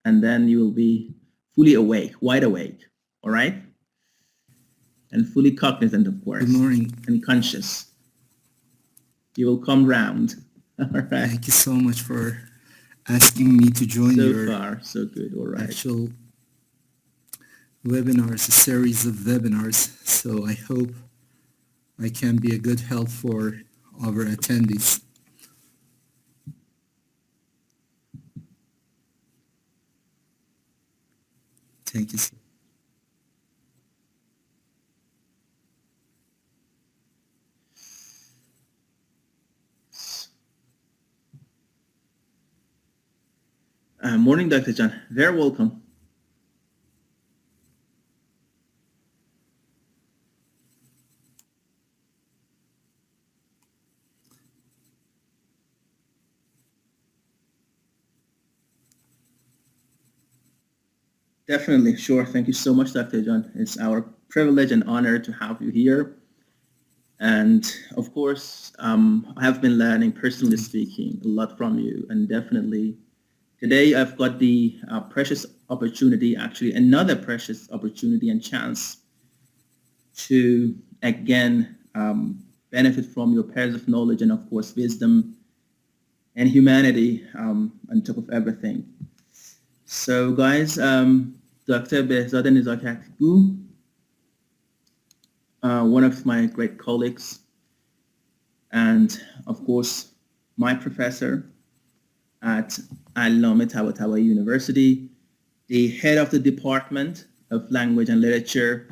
and then you will be fully awake, wide awake, all right? And fully cognizant, of course. Good morning. And conscious. You will come round. All right. Thank you so much for asking me to join So far, so good. All right. Actual webinars, a series of webinars. So I hope I can be a good help for our attendees. Thank you. Morning, Dr. John. Very welcome. Definitely, sure. Thank you so much, Dr. John. It's our privilege and honor to have you here. And of course, I have been learning, personally speaking, a lot from you. And definitely, today I've got the precious opportunity, actually another precious opportunity and chance to, again, benefit from your pearls of knowledge and, of course, wisdom and humanity on top of everything. So, guys, Dr. Behzad Nizakatgoo, one of my great colleagues, and of course, my professor at Allame Tabatabai University, the head of the Department of Language and Literature,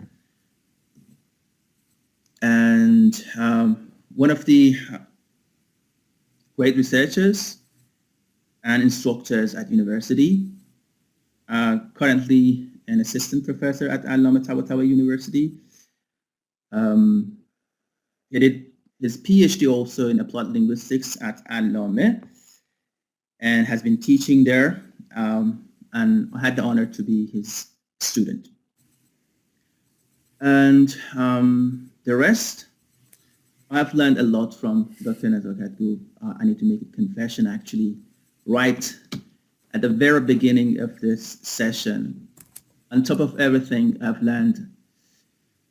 and one of the great researchers and instructors at university, currently an assistant professor at Allame Tabatabai University. He did his PhD also in applied linguistics at Allame and has been teaching there, and I had the honor to be his student. And the rest, I've learned a lot from Dr. Nazarkatgoo. I need to make a confession, actually, right at the very beginning of this session. On top of everything, I've learned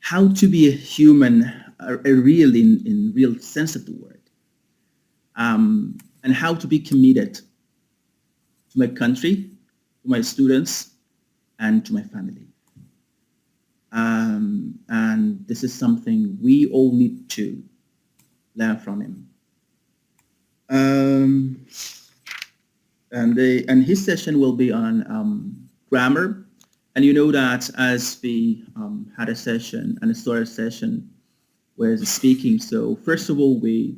how to be a human, a real in real sense of the word, and how to be committed to my country, to my students, and to my family. And this is something we all need to learn from him. And his session will be on grammar. And you know that as we had a session, and a started session where the speaking, so first of all, we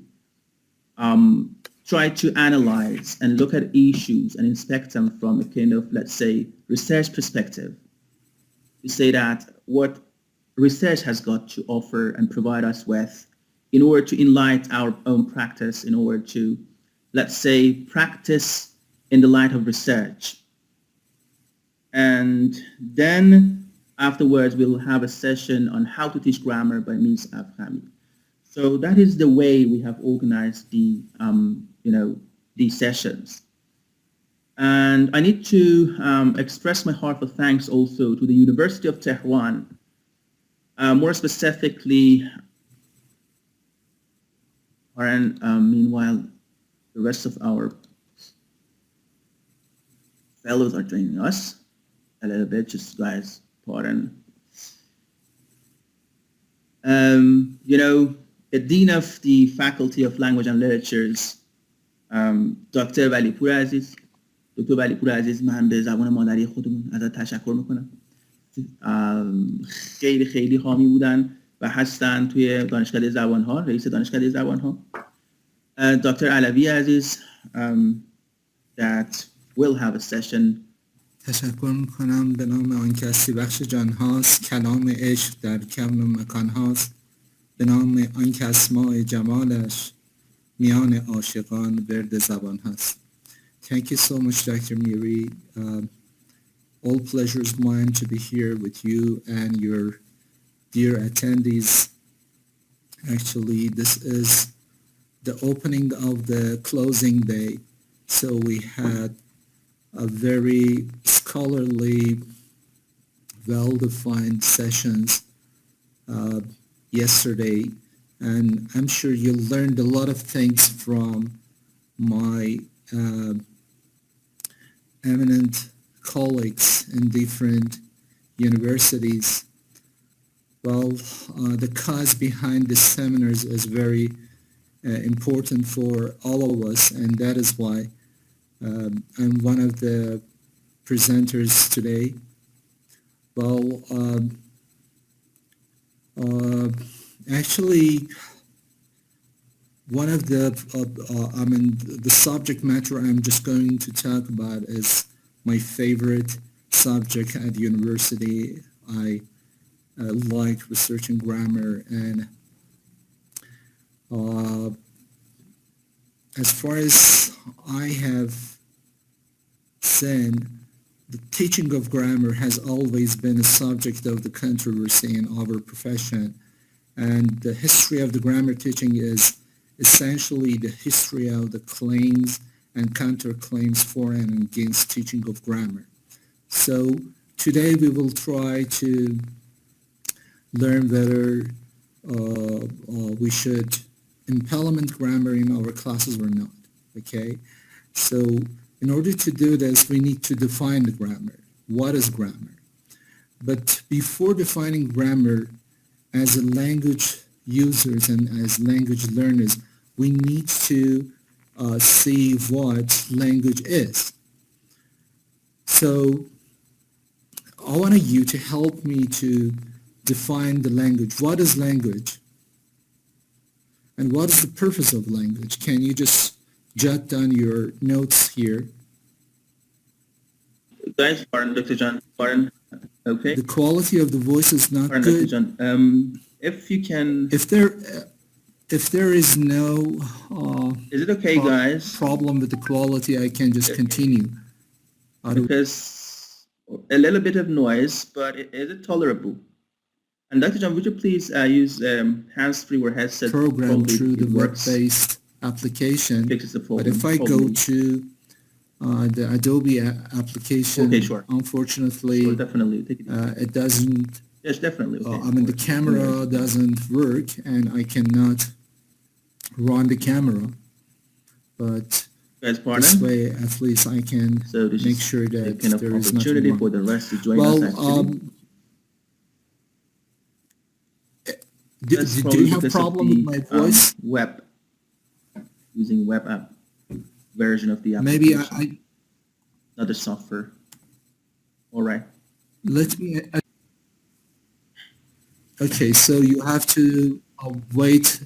try to analyze and look at issues and inspect them from a kind of, let's say, research perspective. We say that what research has got to offer and provide us with in order to enlighten our own practice, in order to, let's say, practice in the light of research. And then afterwards, we'll have a session on how to teach grammar by Ms. Afhami. So that is the way we have organized the, these sessions. And I need to express my heartfelt thanks also to the University of Tehran, more specifically, and meanwhile, the rest of our fellows are joining us a little bit, just guys, pardon. The Dean of the Faculty of Language and Literatures, Dr. Valipur Aziz. دکتر ولیپور عزیز، من به زبان مادری خودمون ازت تشکر میکنم. خیلی خیلی حامی بودن و هستن توی دانشکده زبانها، رئیس دانشکده زبانها. Dr. علوی عزیز that will have a session. تشکر میکنم به نام آن کسی بخش جان هاست، کلام عشق در کون و مکان هاست، به نام آن که اسماء جمالش میان عاشقان ورد زبان هست. Thank you so much, Dr. Miri. All pleasure is mine to be here with you and your dear attendees. Actually, this is the opening of the closing day. So we had a very scholarly, well-defined sessions yesterday, and I'm sure you learned a lot of things from my eminent colleagues in different universities. Well, the cause behind the seminars is very important for all of us, and that is why I'm one of the presenters today. Well, actually, one of the subject matter I'm just going to talk about is my favorite subject at university. I like researching grammar, and as far as I have seen, the teaching of grammar has always been a subject of the controversy in our profession, and the history of the grammar teaching is essentially the history of the claims and counterclaims for and against teaching of grammar. So today we will try to learn whether we should implement grammar in our classes or not, okay? So in order to do this, we need to define the grammar. What is grammar? But before defining grammar, as a language users and as language learners, we need to see what language is. So I want you to help me to define the language. What is language? And what is the purpose of language? Can you just jot down your notes here? Guys, pardon, Dr. John, pardon. Okay. The quality of the voice is not Pardon, good. Dr. John. If you can... If there is no is it okay, guys? problem with the quality, I can just continue. Because a little bit of noise, but is it tolerable? And Dr. John, would you please use hands-free or headset? Program through the web-based application. But if I go to the Adobe application, okay, sure. Unfortunately, sure, definitely. It doesn't. Yes, definitely. Okay, I mean, the camera doesn't work, and I cannot run the camera. But guys, pardon? This way, at least I can make sure that kind of there is opportunity nothing for wrong. the rest to join us. Actually. Do you have a problem with my voice? Web, using web app version of the application. Maybe not the software. All right. Let me. Okay, so you have to wait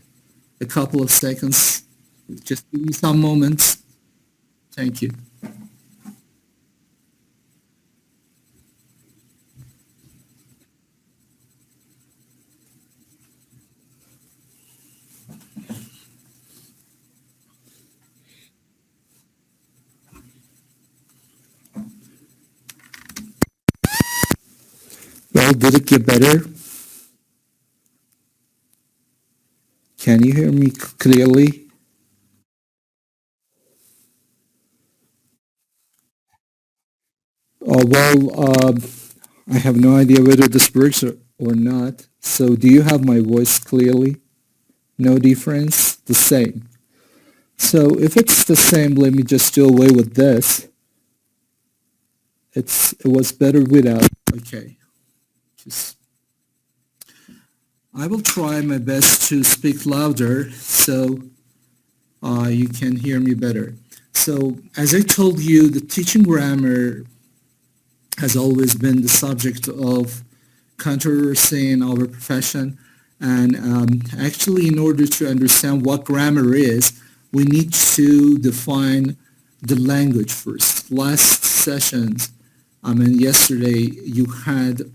a couple of seconds. Just give me some moments. Thank you. Well, did it get better? Can you hear me clearly? I have no idea whether this works or not. So do you have my voice clearly? No difference? The same. So if it's the same, let me just do away with this. It was better without. Okay. I will try my best to speak louder so you can hear me better. So as I told you, the teaching grammar has always been the subject of controversy in our profession. And actually, in order to understand what grammar is, we need to define the language first. Last sessions, yesterday, you had,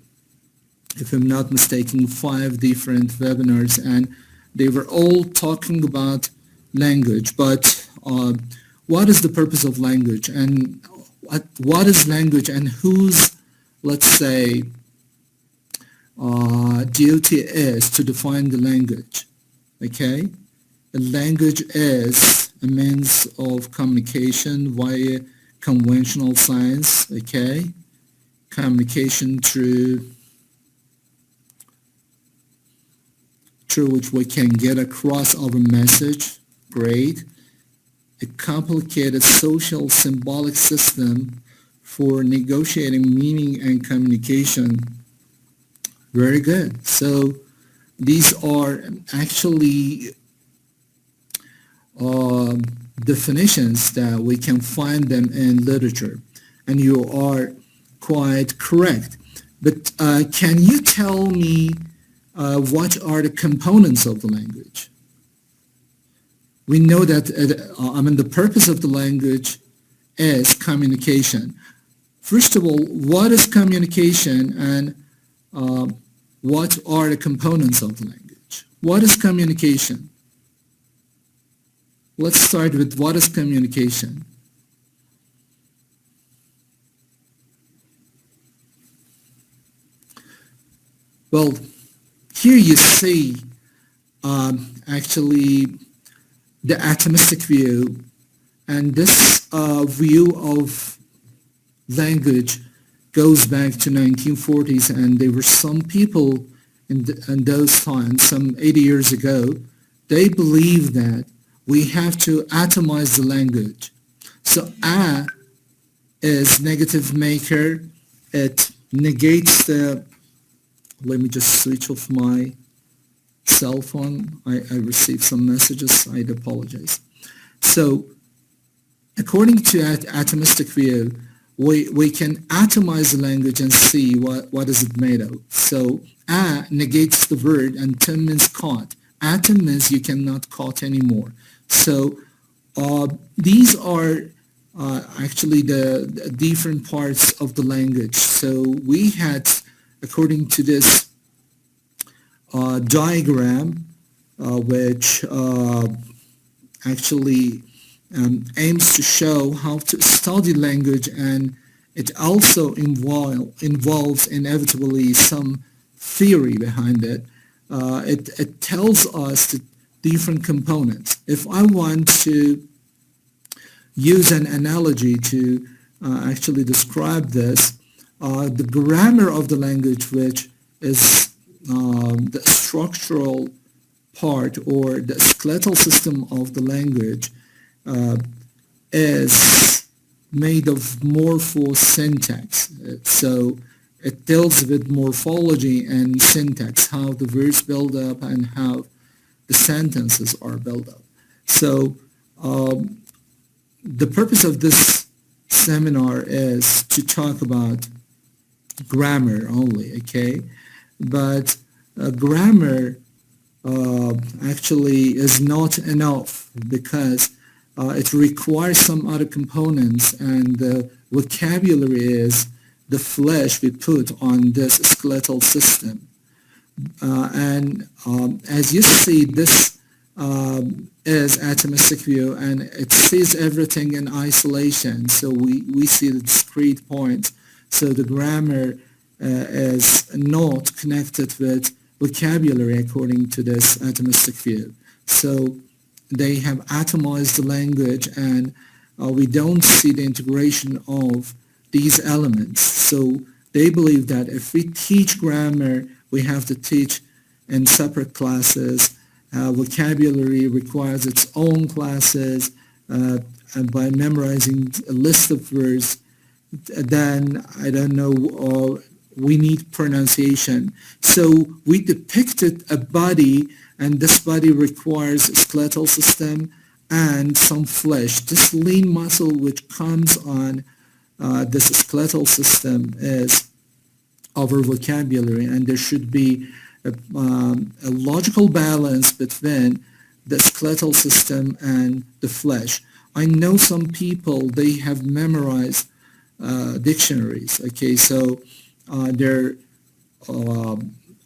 if I'm not mistaken, 5 different webinars, and they were all talking about language. But what is the purpose of language, and what is language, and whose, let's say, duty is to define the language? Okay, a language is a means of communication via conventional signs. Okay, communication through which we can get across our message. Great. A complicated social symbolic system for negotiating meaning and communication. Very good. So these are actually definitions that we can find them in literature, and you are quite correct. But can you tell me what are the components of the language? We know that the purpose of the language is communication. First of all, what is communication, and what are the components of the language? What is communication? Let's start with what is communication. Well, here you see actually the atomistic view, and this view of language goes back to 1940s, and there were some people in those times, some 80 years ago, they believed that we have to atomize the language. So a is negative maker. It negates the, let me just switch off my cell phone. I received some messages. I apologize. So according to atomistic view, we can atomize the language and see what is it made of. So a negates the word, and tim means caught. Atom means you cannot caught anymore. So these are actually the different parts of the language. So we had, according to this diagram, which actually aims to show how to study language, and it also involves inevitably some theory behind it. It tells us the different components. If I want to use an analogy to actually describe this, the grammar of the language, which is the structural part or the skeletal system of the language, is made of morphosyntax. So it deals with morphology and syntax, how the words build up and how the sentences are built up. So the purpose of this seminar is to talk about grammar only, okay? But grammar actually is not enough, because it requires some other components, and the vocabulary is the flesh we put on this skeletal system. And as you see, this is atomistic view, and it sees everything in isolation. So we see the discrete points. So the grammar is not connected with vocabulary according to this atomistic view. So they have atomized the language, and we don't see the integration of these elements. So they believe that if we teach grammar, we have to teach in separate classes. Vocabulary requires its own classes, and by memorizing a list of words, then, I don't know, we need pronunciation. So we depicted a body, and this body requires a skeletal system and some flesh. This lean muscle which comes on this skeletal system is our vocabulary, and there should be a logical balance between the skeletal system and the flesh. I know some people, they have memorized dictionaries, okay, so their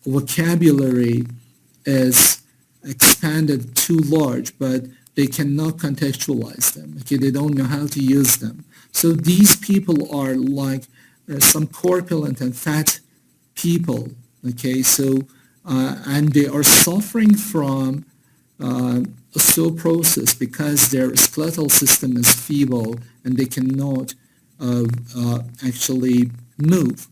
vocabulary is expanded too large, but they cannot contextualize them, okay, they don't know how to use them. So these people are like some corpulent and fat people, okay, so and they are suffering from osteoporosis because their skeletal system is feeble and they cannot actually move.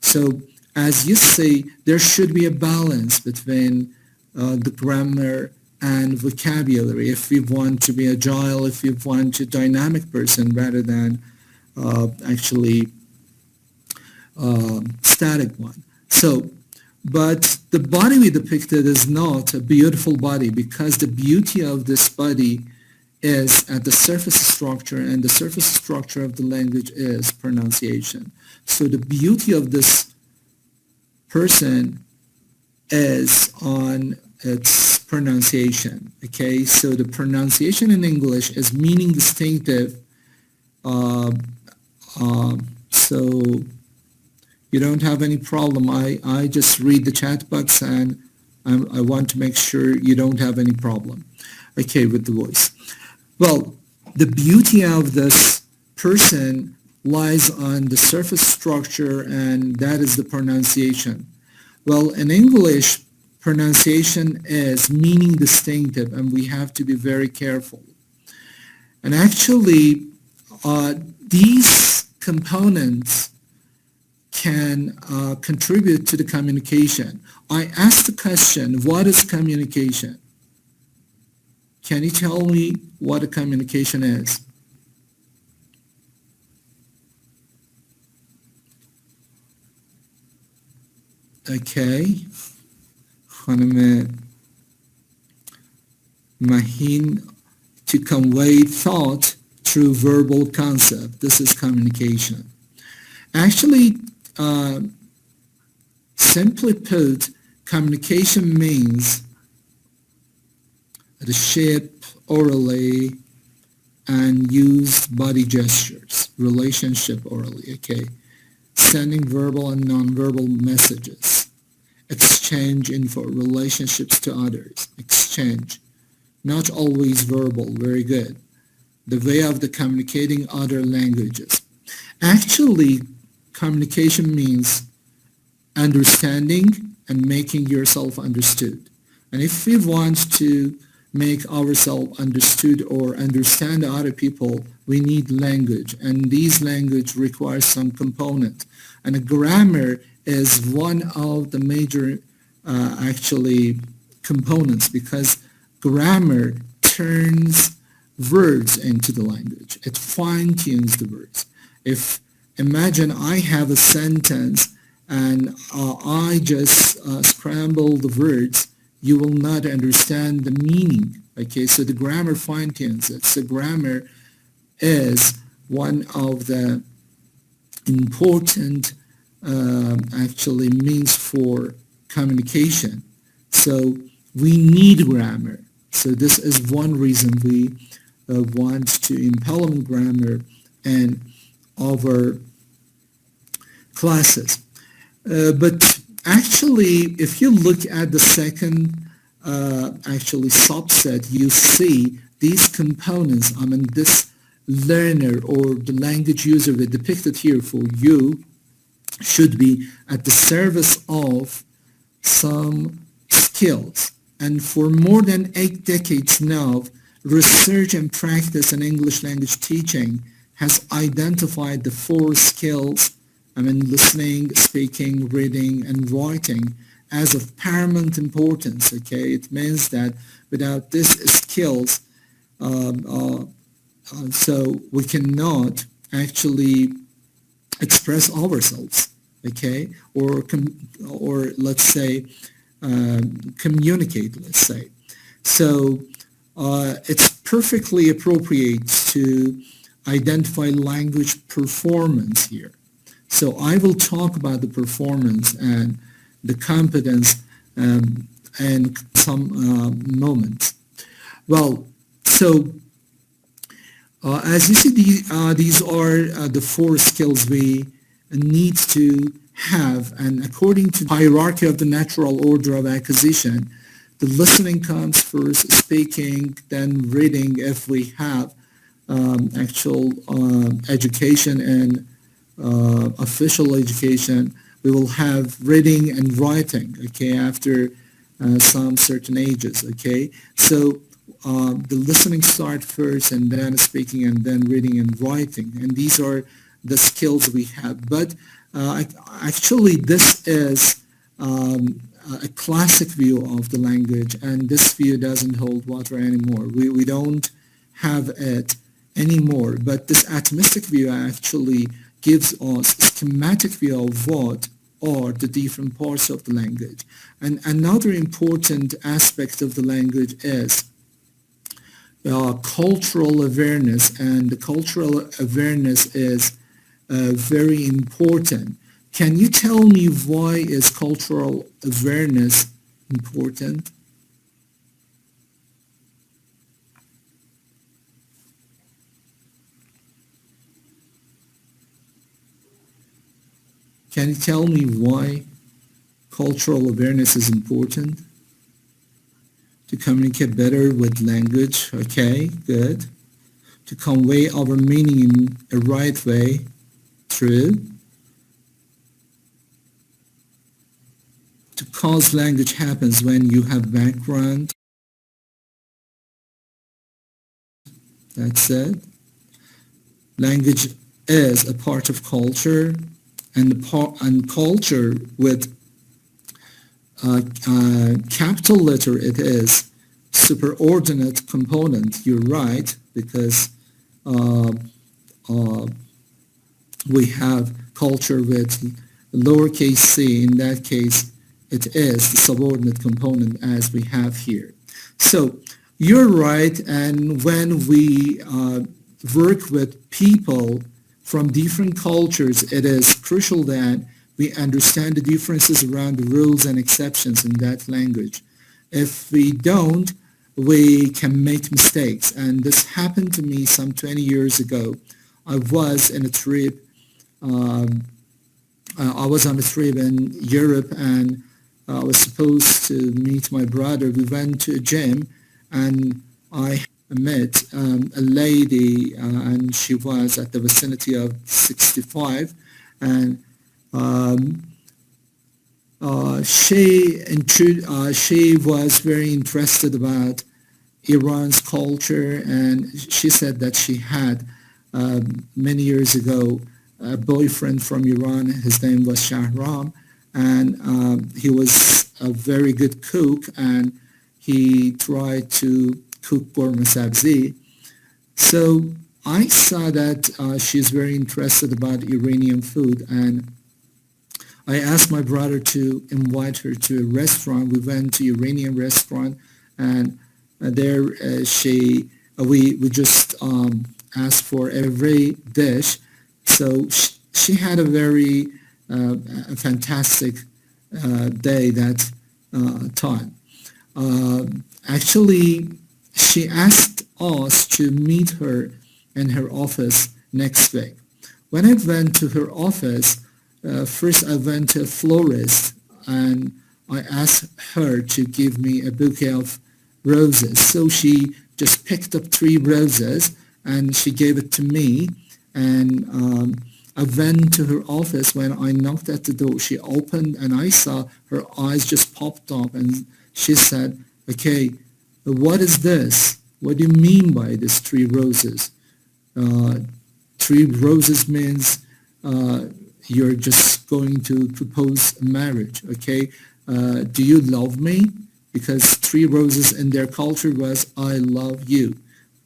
So as you see, there should be a balance between the grammar and vocabulary if we want to be agile, if we want a dynamic person rather than actually static one. So, but the body we depicted is not a beautiful body because the beauty of this body is at the surface structure, and the surface structure of the language is pronunciation. So the beauty of this person is on its pronunciation. Okay, so the pronunciation in English is meaning distinctive. So you don't have any problem. I just read the chat box, and I want to make sure you don't have any problem, okay, with the voice. Well, the beauty of this person lies on the surface structure, and that is the pronunciation. Well, in English, pronunciation is meaning distinctive, and we have to be very careful. And actually, these components can contribute to the communication. I asked the question, what is communication? Can you tell me what a communication is? Okay. خانم Mahin, to convey thought through verbal concept. This is communication. Actually, simply put, communication means the shape orally and used body gestures, relationship orally, okay? Sending verbal and non-verbal messages, exchange info, relationships to others, exchange, not always verbal, very good. The way of the communicating other languages. Actually, communication means understanding and making yourself understood. And if we want to make ourselves understood or understand other people, we need language, and these language requires some component. And a grammar is one of the major actually components, because grammar turns words into the language. It fine-tunes the words. If imagine I have a sentence and I just scramble the words, you will not understand the meaning. Okay, so the grammar fine-tunes it. So grammar is one of the important actually means for communication. So we need grammar. So this is one reason we want to implement grammar in our classes. But actually, if you look at the second actually subset, you see these components, I mean this learner or the language user that depicted here for you should be at the service of some skills. And for more than 8 decades now, research and practice in English language teaching has identified the 4 skills, I mean listening, speaking, reading, and writing, as of paramount importance. Okay, it means that without these skills, so we cannot actually express ourselves. Okay, or let's say communicate. Let's say so. It's perfectly appropriate to identify language performance here. So I will talk about the performance and the competence in some moments. Well, so as you see, these are the 4 skills we need to have, and according to the hierarchy of the natural order of acquisition, the listening comes first, speaking, then reading if we have actual education and official education. We will have reading and writing, okay, after some certain ages, okay. So the listening start first, and then speaking, and then reading and writing. And these are the skills we have. But actually, this is a classic view of the language, and this view doesn't hold water anymore. We don't have it anymore. But this atomistic view actually gives us a schematic view of what are the different parts of the language. And another important aspect of the language is cultural awareness, and the cultural awareness is very important. Can you tell me why is cultural awareness important? Can you tell me why cultural awareness is important? To communicate better with language, okay, good. To convey our meaning in a right way, true. To cause language happens when you have background, that's it. Language is a part of culture, and culture with capital letter, it is superordinate component. You're right, because we have culture with lowercase c. In that case, it is the subordinate component as we have here. So you're right, and when we work with people from different cultures, it is crucial that we understand the differences around the rules and exceptions in that language. If we don't, we can make mistakes. And this happened to me some 20 years ago. I was on a trip in Europe, and I was supposed to meet my brother. We went to a gym, and I met a lady, and she was at the vicinity of 65, and she was very interested about Iran's culture, and she said that she had many years ago a boyfriend from Iran. His name was Shahram, and he was a very good cook, and he tried to cook gourmet sabzi. So I saw that she's very interested about Iranian food, and I asked my brother to invite her to a restaurant. We went to Iranian restaurant, and there we just asked for every dish. So she had a very fantastic day that time. Actually, she asked us to meet her in her office next week. When I went to her office, first I went to a florist, and I asked her to give me a bouquet of roses. So she just picked up 3 roses and she gave it to me, and I went to her office. When I knocked at the door, she opened, and I saw her eyes just popped up, and she said, okay, what is this? What do you mean by this 3 roses? 3 roses means you're just going to propose marriage, okay? Do you love me? Because 3 roses in their culture was, I love you.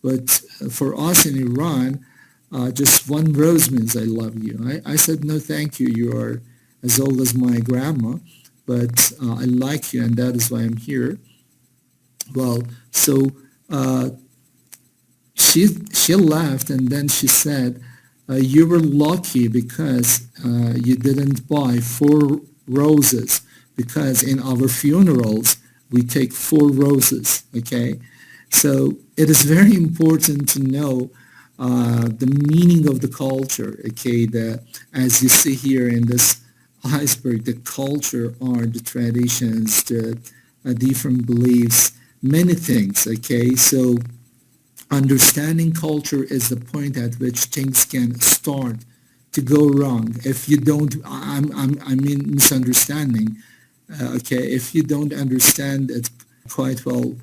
But for us in Iran, just 1 rose means I love you. I said, no, thank you. You are as old as my grandma, but I like you, and that is why I'm here. Well, so she laughed, and then she said, you were lucky because you didn't buy 4 roses, because in our funerals we take 4 roses, okay? So it is very important to know the meaning of the culture, okay? As you see here in this iceberg, the culture are the traditions, the different beliefs, many things, okay? So understanding culture is the point at which things can start to go wrong. If you don't, I mean misunderstanding, okay? If you don't understand it quite well,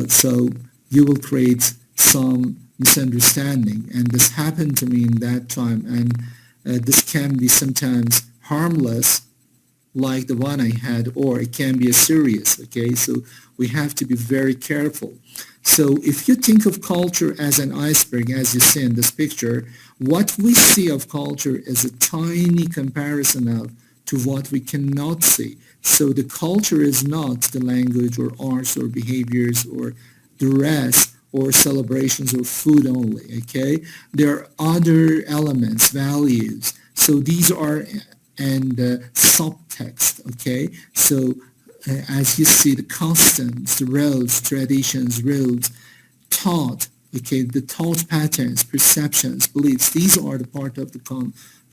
so you will create some misunderstanding, and this happened to me in that time, and this can be sometimes harmless like the one I had, or it can be a serious, okay? So we have to be very careful. So if you think of culture as an iceberg, as you see in this picture, what we see of culture is a tiny comparison of to what we cannot see. So the culture is not the language or arts or behaviors or dress or celebrations or food only, okay? There are other elements, values. So these are and subtext, okay? So as you see, the customs, the roles, traditions, rules, thought, okay, the thought patterns, perceptions, beliefs, these are the part of the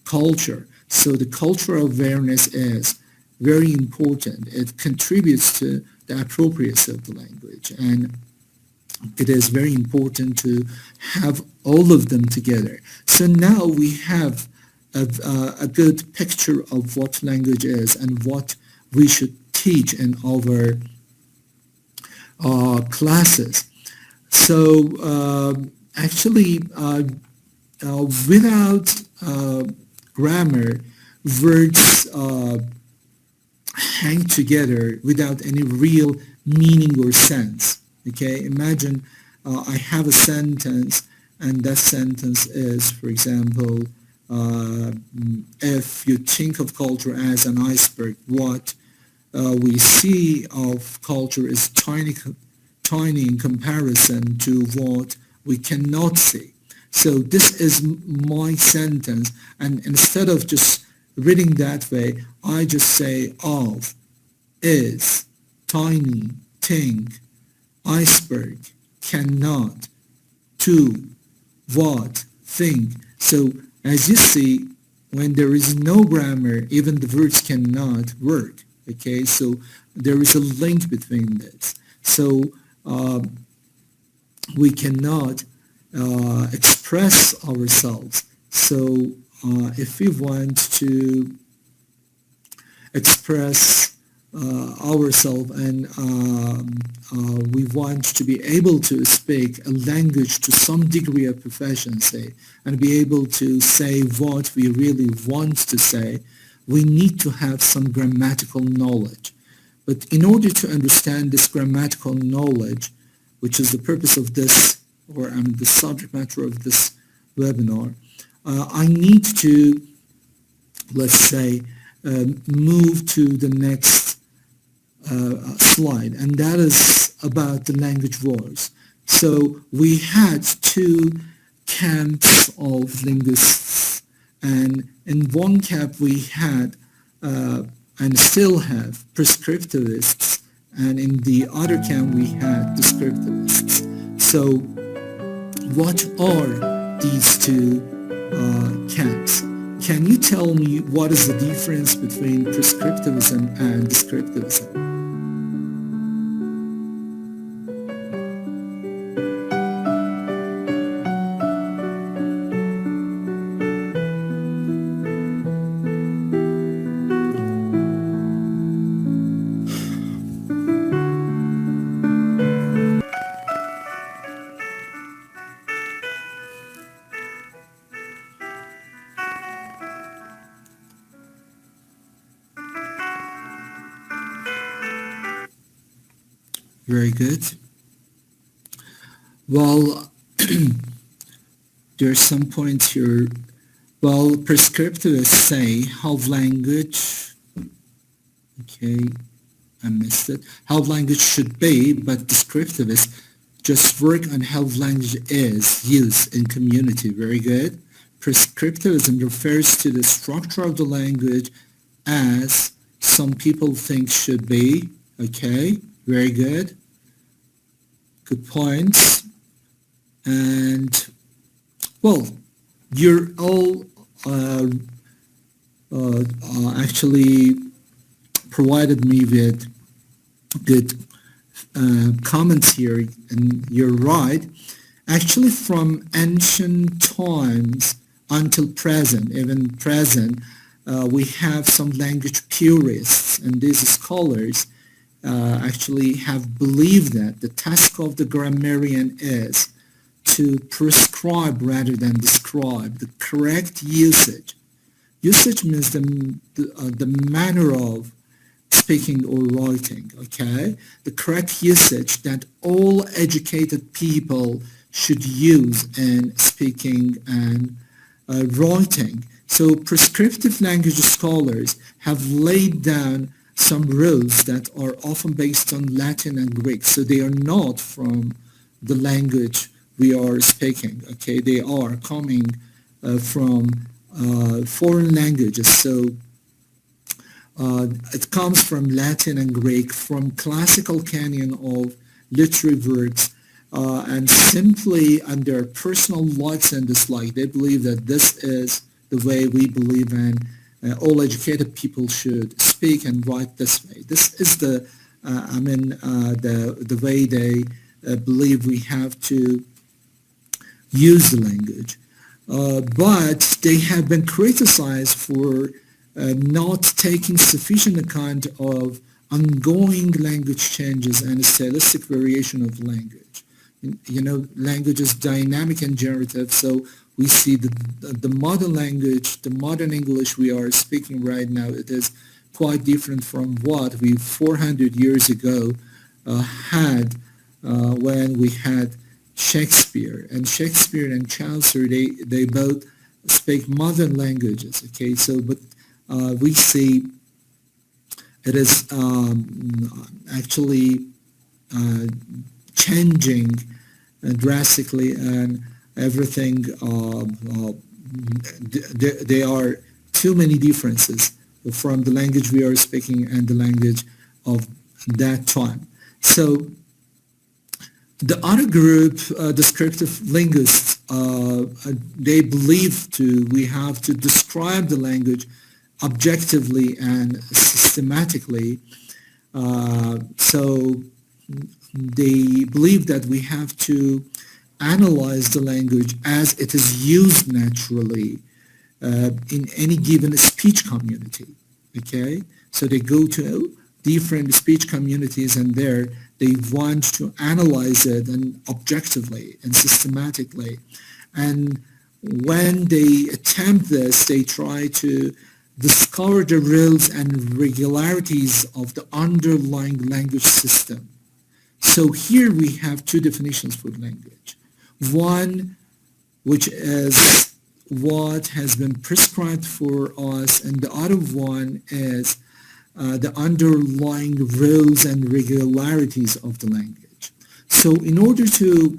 culture. So the cultural awareness is very important. It contributes to the appropriateness of the language, and it is very important to have all of them together. So now we have a good picture of what language is and what we should teach in our classes. So actually, without grammar, words hang together without any real meaning or sense. Okay, imagine I have a sentence, and that sentence is, for example, if you think of culture as an iceberg, what we see of culture is tiny in comparison to what we cannot see. So this is my sentence, and instead of just reading that way, I just say of, is, tiny, thing, iceberg, cannot, to, what, thing. So as you see, when there is no grammar, even the words cannot work. Okay, so there is a link between this. So we cannot express ourselves. So if we want to express ourselves, and we want to be able to speak a language to some degree of proficiency and be able to say what we really want to say, we need to have some grammatical knowledge. But in order to understand this grammatical knowledge, which is the purpose of this, or the subject matter of this webinar, I need to, let's say, move to the next slide, and that is about the language wars. So we had two camps of linguists, and in one camp we had and still have prescriptivists, and in the other camp we had descriptivists. So what are these two camps? Can you tell me what is the difference between prescriptivism and descriptivism? Very good. Well, there's some points here. Well, prescriptivists say how language, okay, I missed it, how language should be, but descriptivists just work on how language is used in community. Very good. Prescriptivism refers to the structure of the language as some people think should be, okay. Very good. Good points. And, well, you're all actually provided me with good comments here, and you're right. Actually, from ancient times until present, even present, we have some language purists, and these scholars actually have believed that the task of the grammarian is to prescribe rather than describe. The correct usage. Usage means the manner of speaking or writing, okay? The correct usage that all educated people should use in speaking and writing. So prescriptive language scholars have laid down some rules that are often based on Latin and Greek. So they are not from the language we are speaking, okay? They are coming from foreign languages. So it comes from Latin and Greek, from classical canon of literary works, and simply under personal likes and dislikes, they believe that this is the way we believe in all educated people should speak and write this way. This is the way they believe we have to use the language. But they have been criticized for not taking sufficient account of ongoing language changes and stylistic variation of language. You know, language is dynamic and generative, so we see the modern language, the modern English we are speaking right now, it is quite different from what we 400 years ago had when we had Shakespeare. And Shakespeare and Chaucer, they both speak modern languages, okay? So, but we see it is actually changing drastically, and everything, there are too many differences from the language we are speaking and the language of that time. So the other group, descriptive linguists, they believe we have to describe the language objectively and systematically. So they believe that we have to analyze the language as it is used naturally in any given speech community, okay? So they go to different speech communities, and there they want to analyze it and objectively and systematically. And when they attempt this, they try to discover the rules and regularities of the underlying language system. So here we have two definitions for language. One, which is what has been prescribed for us, and the other one is the underlying rules and regularities of the language. So in order to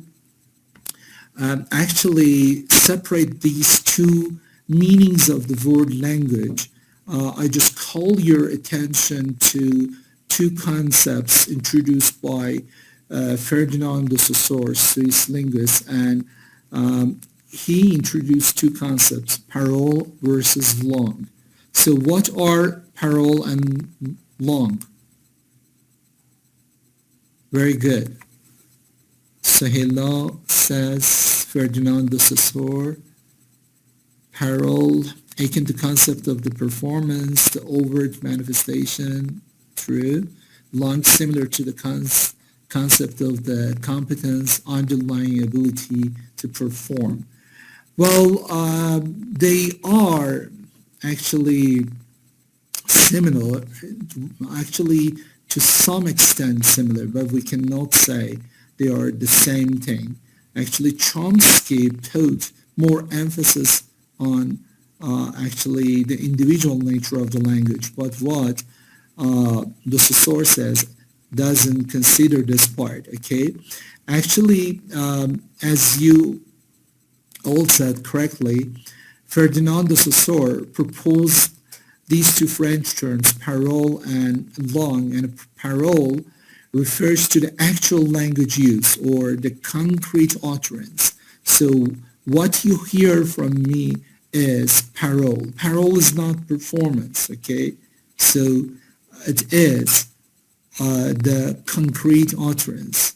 actually separate these two meanings of the word language, I just call your attention to two concepts introduced by Ferdinand de Saussure, Swiss linguist, and he introduced two concepts, parole versus langue. So what are parole and langue? Very good. Sahila says Ferdinand de Saussure, parole, akin to concept of the performance, the overt manifestation, true. Langue, similar to the concept of the competence, underlying ability to perform. Well, they are actually similar, actually to some extent similar, but we cannot say they are the same thing. Actually, Chomsky put more emphasis on actually the individual nature of the language, but what the Saussure says doesn't consider this part, okay? Actually, as you all said correctly, Ferdinand de Saussure proposed these two French terms, parole and langue, and parole refers to the actual language use or the concrete utterance. So what you hear from me is parole. Parole is not performance, okay? So it is the concrete utterance.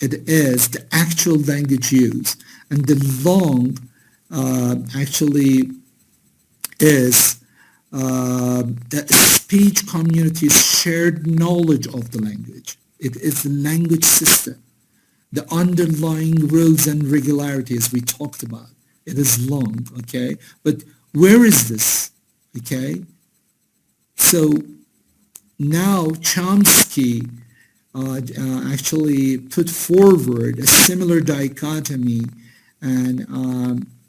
It is the actual language use. And the langue actually is the speech community's shared knowledge of the language. It is the language system. the underlying rules and regularities we talked about. It is long, okay? But where is this, okay? So now Chomsky actually put forward a similar dichotomy, and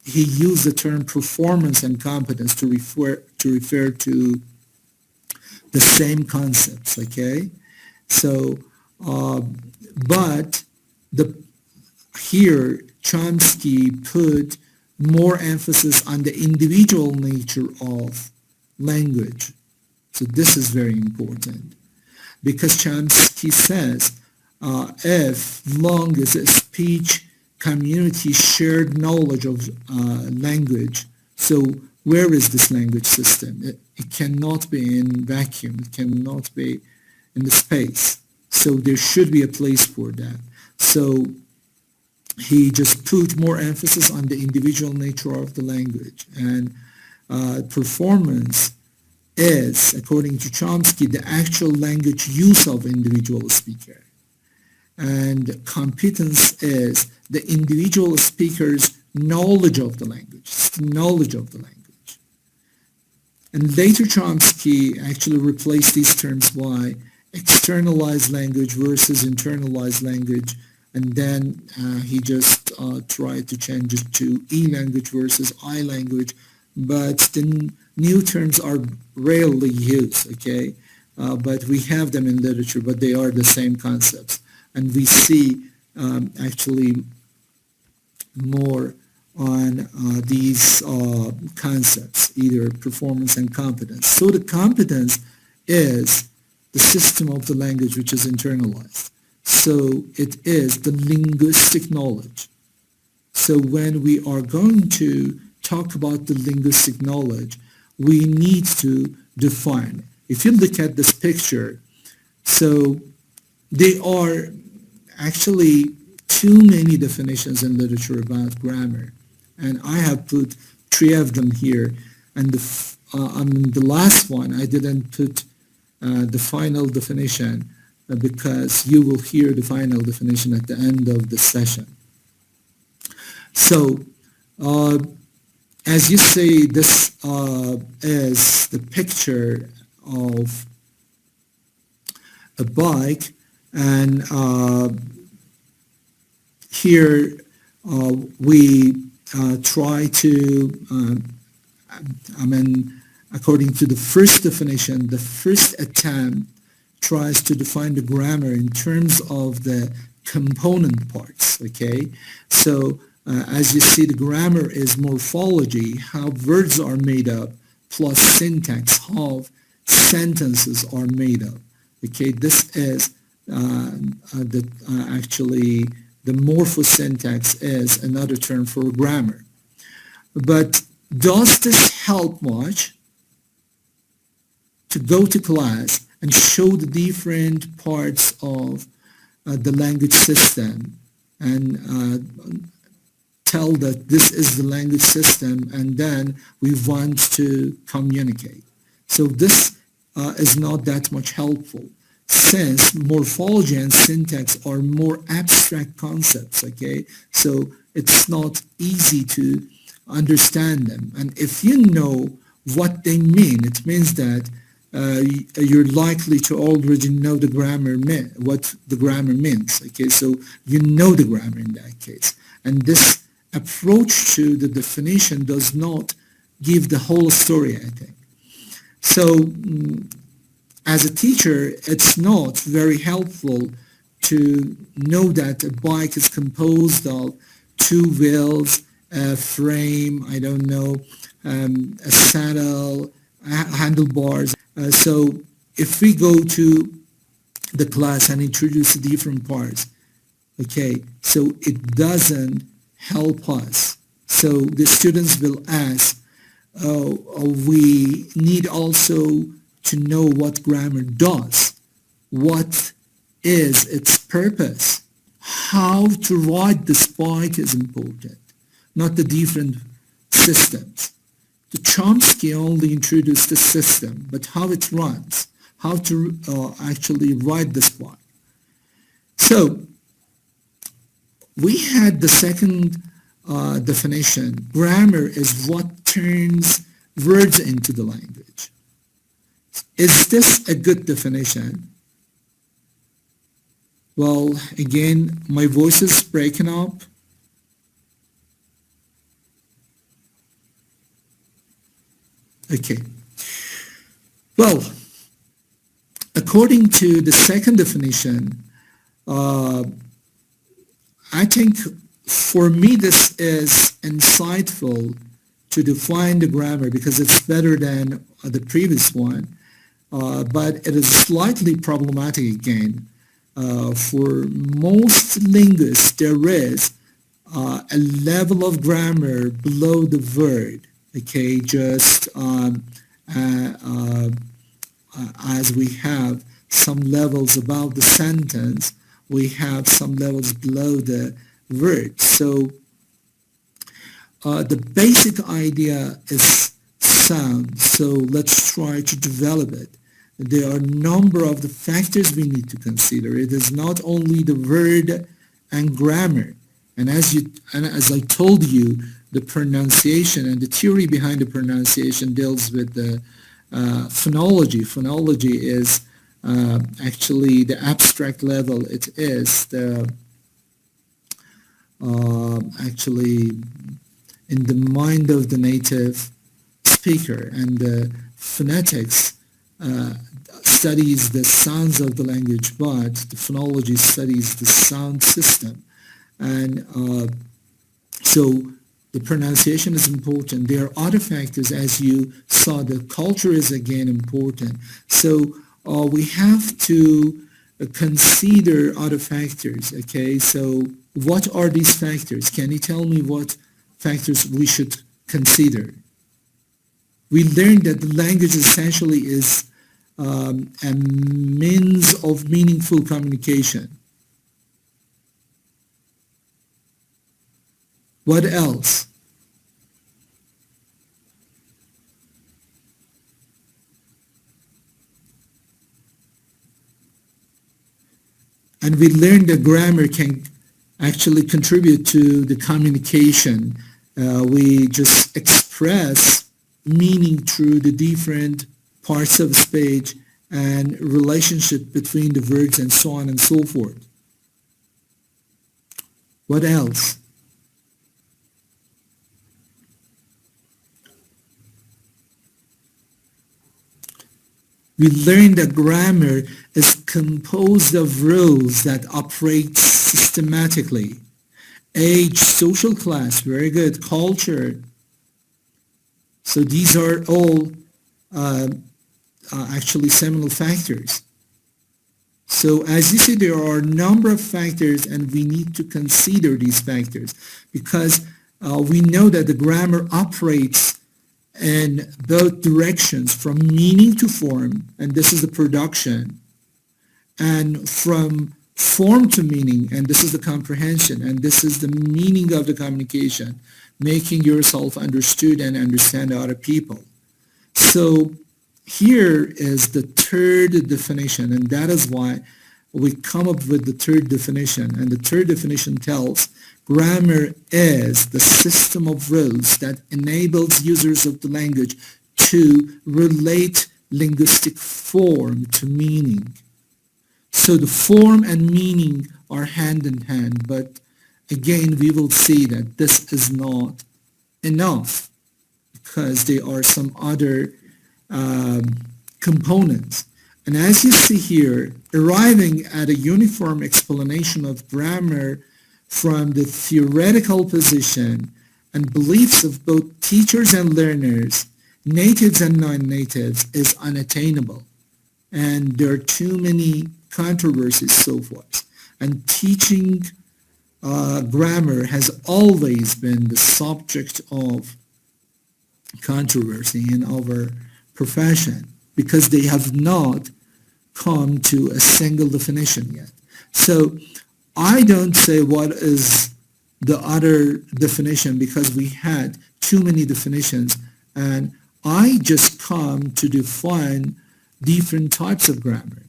he used the term performance and competence to refer to the same concepts, okay? So, but here Chomsky put more emphasis on the individual nature of language. So this is very important, because Chomsky says if long as a speech community shared knowledge of language, so where is this language system? It cannot be in vacuum. It cannot be in the space. So there should be a place for that. So he just put more emphasis on the individual nature of the language. And performance is, according to Chomsky, the actual language use of individual speaker. And competence is the individual speaker's knowledge of the language, knowledge of the language. And later Chomsky actually replaced these terms by externalized language versus internalized language, and then he just tried to change it to e-language versus I-language, but the new terms are rarely used, okay? But we have them in literature, but they are the same concepts. And we see actually more on these concepts, either performance and competence. So the competence is the system of the language which is internalized. So it is the linguistic knowledge. So when we are going to talk about the linguistic knowledge, we need to define. If you look at this picture, so there are actually too many definitions in literature about grammar, and I have put 3 of them here, and the last one I didn't put the final definition because you will hear the final definition at the end of the session. So as you see, this is the picture of a bike, and here we try to, according to the first definition, the first attempt tries to define the grammar in terms of the component parts, okay? So as you see, the grammar is morphology, how words are made up, plus syntax, how sentences are made up, okay? This is actually the morphosyntax is another term for grammar. But does this help much to go to class and show the different parts of the language system and tell that this is the language system, and then we want to communicate? So this is not that much helpful, since morphology and syntax are more abstract concepts, okay? So it's not easy to understand them. And if you know what they mean, it means that you're likely to already know the grammar, what the grammar means, okay? So you know the grammar in that case. And this approach to the definition does not give the whole story, I think. So as a teacher, it's not very helpful to know that a bike is composed of 2 wheels, a frame, I don't know, a saddle, handlebars. So if we go to the class and introduce the different parts, okay, so it doesn't help us. So the students will ask, we need also to know what grammar does, what is its purpose, how to write this bike is important, not the different systems. The Chomsky only introduced the system, but how it runs, how to actually write this bike. So we had the second definition. Grammar is what turns words into the language. Is this a good definition? Well, again, my voice is breaking up. Okay. Well, according to the second definition, I think for me this is insightful to define the grammar because it's better than the previous one, but it is slightly problematic again. For most linguists, there is a level of grammar below the word, okay, just as we have some levels above the sentence, we have some levels below the word. So the basic idea is sound, so let's try to develop it. There are a number of the factors we need to consider. It is not only the word and grammar. And as I told you, the pronunciation and the theory behind the pronunciation deals with the phonology. Phonology is actually the abstract level. It is the actually in the mind of the native speaker, and the phonetics studies the sounds of the language, but the phonology studies the sound system. And so the pronunciation is important. There are other factors, as you saw, the culture is again important. So we have to consider other factors, okay? So what are these factors? Can you tell me what factors we should consider? We learned that the language essentially is a means of meaningful communication. What else? And we learned that grammar can actually contribute to the communication. We just express meaning through the different parts of speech and relationship between the words and so on and so forth. What else? We learned that grammar is composed of rules that operate systematically. Age, social class, very good, culture. So these are all actually seminal factors. So as you see, there are a number of factors, and we need to consider these factors because we know that the grammar operates in both directions, from meaning to form, and this is the production, and from form to meaning, and this is the comprehension, and this is the meaning of the communication, making yourself understood and understand other people. So here is the third definition, and that is why we come up with the third definition. And the third definition tells grammar is the system of rules that enables users of the language to relate linguistic form to meaning. So the form and meaning are hand in hand, but again, we will see that this is not enough because there are some other components. And as you see here, arriving at a uniform explanation of grammar from the theoretical position and beliefs of both teachers and learners, natives and non-natives, is unattainable. And there are too many controversies so forth. And teaching grammar has always been the subject of controversy in our profession because they have not come to a single definition yet. So I don't say what is the other definition because we had too many definitions, and I just come to define different types of grammar.